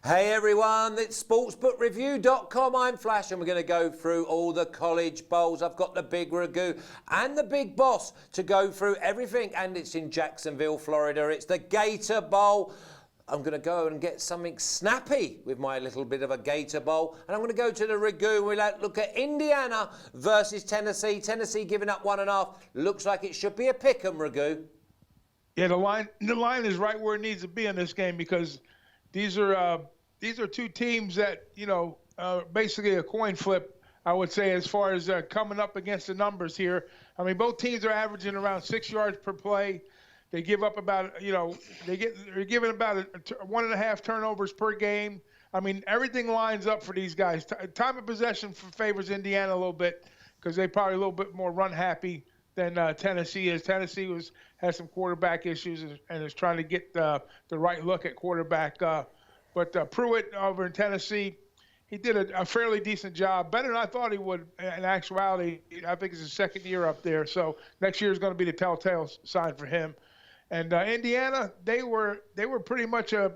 Hey everyone, it's sportsbookreview.com. I'm Flash and we're going to go through all the college bowls. I've got the big Ragoo and the big boss to go through everything, and it's in Jacksonville, Florida. It's the Gator Bowl. I'm going to go and get something snappy with my little bit of a Gator Bowl, and I'm going to go to the Ragoo. We'll look at Indiana versus Tennessee. Tennessee giving up 1.5. Looks like it should be a pick 'em, Ragoo. Yeah, the line is right where it needs to be in this game, because these are two teams that, basically a coin flip, I would say, as far as coming up against the numbers here. I mean, both teams are averaging around 6 yards per play. They give up about, they're giving about 1.5 turnovers per game. I mean, everything lines up for these guys. Time of possession favors Indiana a little bit, because they're probably a little bit more run happy than Tennessee is. Tennessee has some quarterback issues and is trying to get the right look at quarterback. But Pruitt over in Tennessee, he did a fairly decent job, better than I thought he would. In actuality, I think it's his second year up there, so next year is going to be the telltale sign for him. And Indiana, they were pretty much a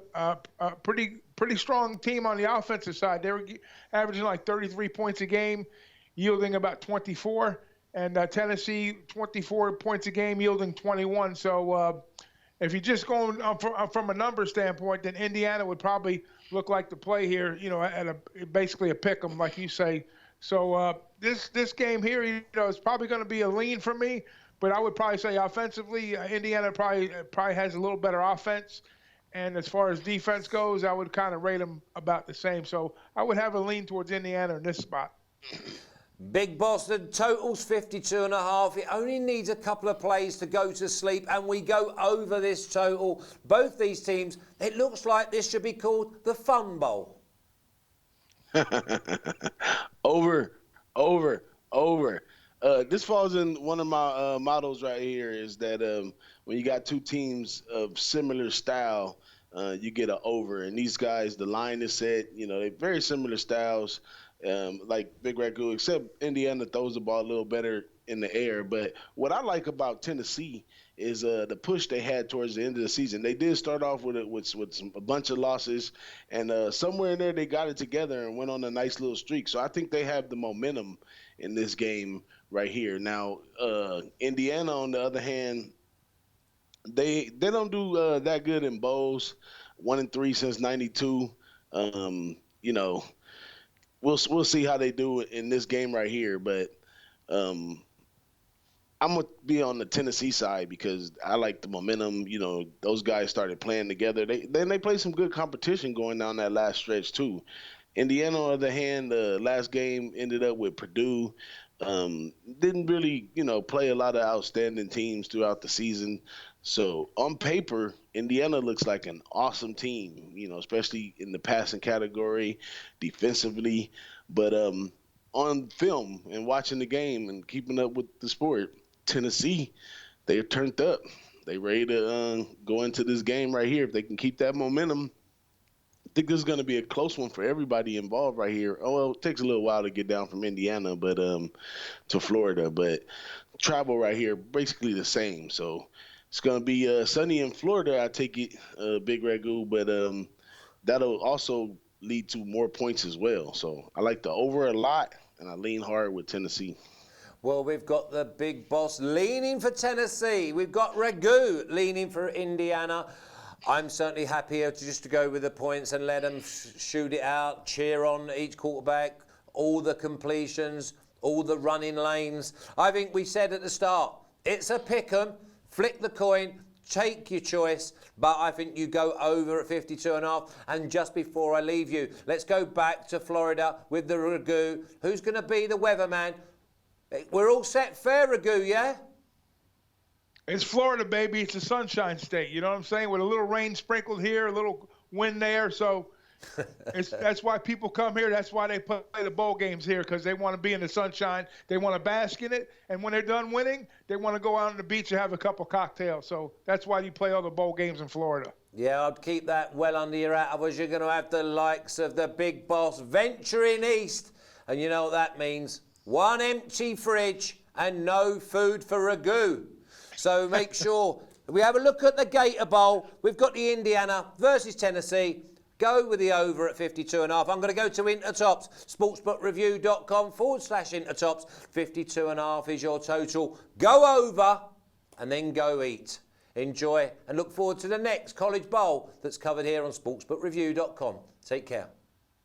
pretty strong team on the offensive side. They were averaging like 33 points a game, yielding about 24. And Tennessee, 24 points a game, yielding 21. So if you're just going from a number standpoint, then Indiana would probably look like the play here, at basically a pick 'em, like you say. So this game here, is probably going to be a lean for me. But I would probably say offensively, Indiana probably has a little better offense. And as far as defense goes, I would kind of rate them about the same. So I would have a lean towards Indiana in this spot. Big boss, the total's 52.5. It only needs a couple of plays to go to sleep, and we go over this total. Both these teams, it looks like this should be called the Fun Bowl. Over. This falls in one of my mottos right here, is that when you got two teams of similar style, you get an over. And these guys, the line is set, they're very similar styles. Like Big Ragoo, except Indiana throws the ball a little better in the air. But what I like about Tennessee is the push they had towards the end of the season. They did start off with a bunch of losses, and somewhere in there they got it together and went on a nice little streak. So I think they have the momentum in this game right here. Now, Indiana, on the other hand, they don't do that good in bowls. 1-3 since '92. We'll see how they do in this game right here, but I'm gonna be on the Tennessee side because I like the momentum. Those guys started playing together. They played some good competition going down that last stretch too. Indiana, on the other hand, the last game ended up with Purdue. Didn't really, play a lot of outstanding teams throughout the season. So on paper, Indiana looks like an awesome team, especially in the passing category, defensively. But on film and watching the game and keeping up with the sport, Tennessee, they're turned up. They ready to go into this game right here. If they can keep that momentum, I think this is going to be a close one for everybody involved right here. Oh, well, it takes a little while to get down from Indiana but to Florida. But travel right here, basically the same. So it's going to be sunny in Florida, I take it, Big Ragoo. But that'll also lead to more points as well. So I like the over a lot, and I lean hard with Tennessee. Well, we've got the big boss leaning for Tennessee. We've got Ragoo leaning for Indiana. I'm certainly happier to go with the points and let them shoot it out, cheer on each quarterback, all the completions, all the running lanes. I think we said at the start, it's a pick 'em, flick the coin, take your choice, but I think you go over at 52.5. And just before I leave you, let's go back to Florida with the Ragoo. Who's going to be the weatherman? We're all set fair, Ragoo, yeah? It's Florida, baby. It's a sunshine state. You know what I'm saying? With a little rain sprinkled here, a little wind there. So that's why people come here. That's why they play the bowl games here, because they want to be in the sunshine. They want to bask in it. And when they're done winning, they want to go out on the beach and have a couple cocktails. So that's why you play all the bowl games in Florida. Yeah, I'd keep that well under your hat. Otherwise, you're going to have the likes of the big boss venturing east. And you know what that means? One empty fridge and no food for Ragoo. So make sure we have a look at the Gator Bowl. We've got the Indiana versus Tennessee. Go with the over at 52.5. I'm going to go to Intertops. Sportsbookreview.com/Intertops. 52.5 is your total. Go over and then go eat. Enjoy and look forward to the next College Bowl that's covered here on sportsbookreview.com. Take care.